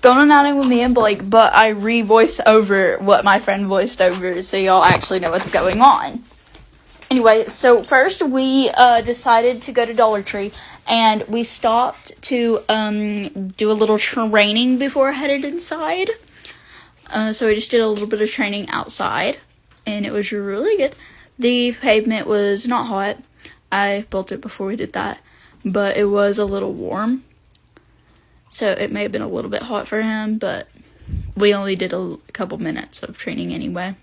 going on outing with me and Blake, but I re-voice over what my friend voiced over so y'all actually know what's going on. Anyway, so first we decided to go to Dollar Tree, and we stopped to do a little training before I headed inside. So we just did a little bit of training outside, and it was really good. The pavement was not hot. I built it before we did that, but it was a little warm. So it may have been a little bit hot for him, but we only did a couple minutes of training anyway.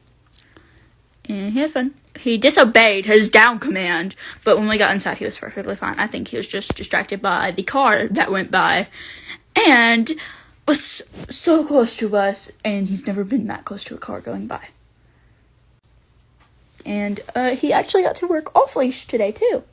And he had fun. He disobeyed his down command, but when we got inside, he was perfectly fine. I think he was just distracted by the car that went by and was so close to us, and he's never been that close to a car going by. And he actually got to work off-leash today, too.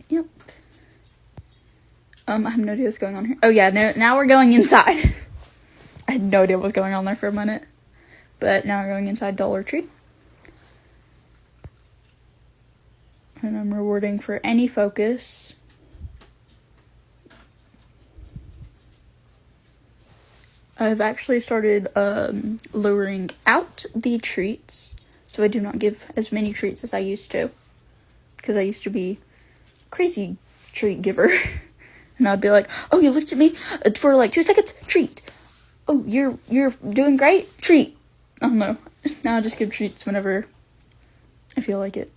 Yep. I have no idea what's going on here. Oh, yeah, now we're going inside. I had no idea what was going on there for a minute. But now we're going inside Dollar Tree. And I'm rewarding for any focus. I've actually started luring out the treats, so I do not give as many treats as I used to. Because I used to be crazy treat giver. And I'd be like, oh, you looked at me for like 2 seconds, treat. Oh, you're doing great, treat. I don't know. Now I just give treats whenever I feel like it.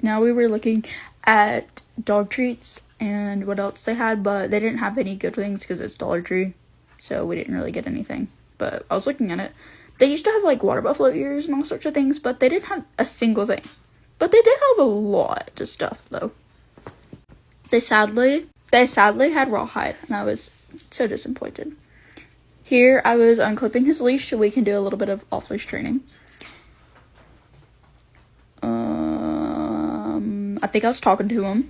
Now we were looking at dog treats and what else they had, but they didn't have any good things because it's Dollar Tree. So we didn't really get anything. But I was looking at it. They used to have like water buffalo ears and all sorts of things, but they didn't have a single thing. But they did have a lot of stuff though. They sadly had rawhide, and I was so disappointed. Here I was unclipping his leash so we can do a little bit of off-leash training. I think I was talking to him.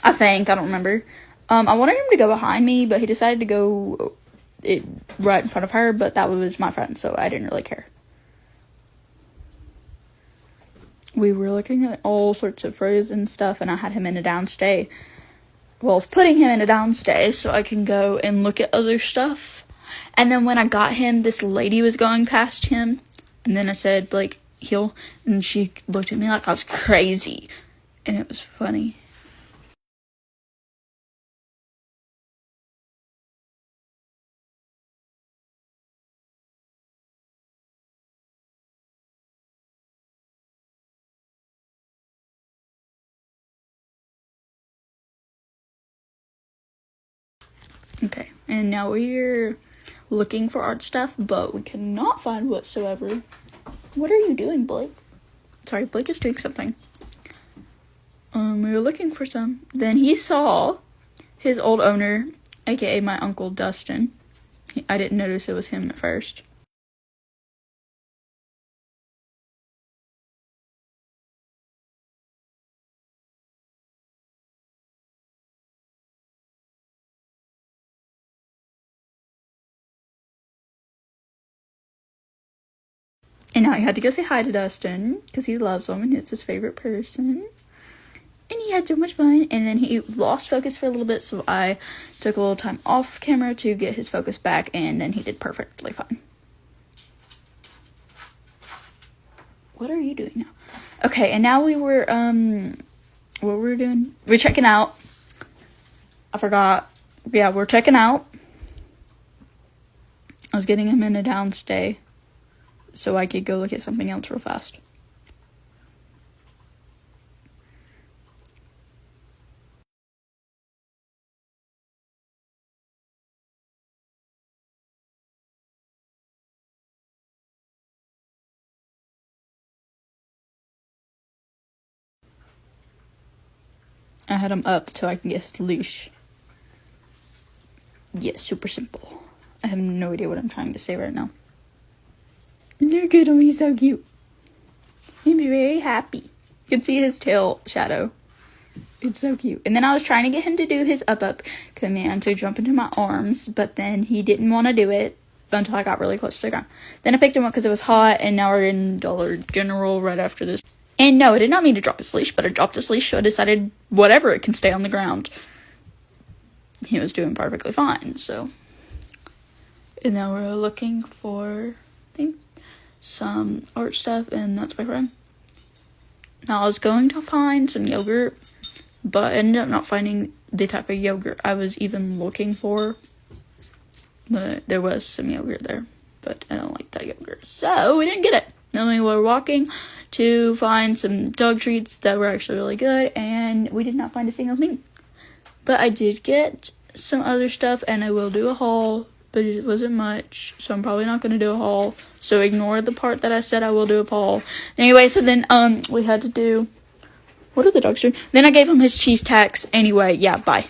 I don't remember. I wanted him to go behind me, but he decided to go right in front of her, but that was my friend, so I didn't really care. We were looking at all sorts of frozen stuff, and I had him in a downstay. Well, I was putting him in a downstay so I can go and look at other stuff. And then when I got him, this lady was going past him, and then I said, Blake, heel, and she looked at me like I was crazy, and it was funny. Okay, and now we're looking for art stuff, but we cannot find whatsoever. What are you doing, Blake? Sorry, Blake is doing something. We were looking for some. Then he saw his old owner, aka my uncle Dustin. I didn't notice it was him at first. And now I had to go say hi to Dustin because he loves him and it's his favorite person. And he had so much fun. And then he lost focus for a little bit, so I took a little time off camera to get his focus back, and then he did perfectly fine. What are you doing now? Okay, and now we were, what were we doing? We're checking out. I forgot. Yeah, we're checking out. I was getting him in a downstay so I could go look at something else real fast. I had him up so I can get his leash. Yeah, super simple. I have no idea what I'm trying to say right now. Look at him, he's so cute. He'd be very happy. You can see his tail shadow. It's so cute. And then I was trying to get him to do his up command to jump into my arms, but then he didn't want to do it until I got really close to the ground. Then I picked him up because it was hot, and now we're in Dollar General right after this. And no, I did not mean to drop his leash, but I dropped his leash, so I decided whatever, it can stay on the ground. He was doing perfectly fine, so. And now we're looking for, I think, some art stuff, and that's my friend. Now I was going to find some yogurt, but I ended up not finding the type of yogurt I was even looking for. But there was some yogurt there, but I don't like that yogurt, so we didn't get it. Then we were walking to find some dog treats that were actually really good, and we did not find a single thing. But I did get some other stuff, and I will do a haul, but it wasn't much, so I'm probably not going to do a haul. So ignore the part that I said I will do a haul. Anyway, so then we had to do, what are the dogs doing? Then I gave him his cheese tax. Anyway, yeah, bye.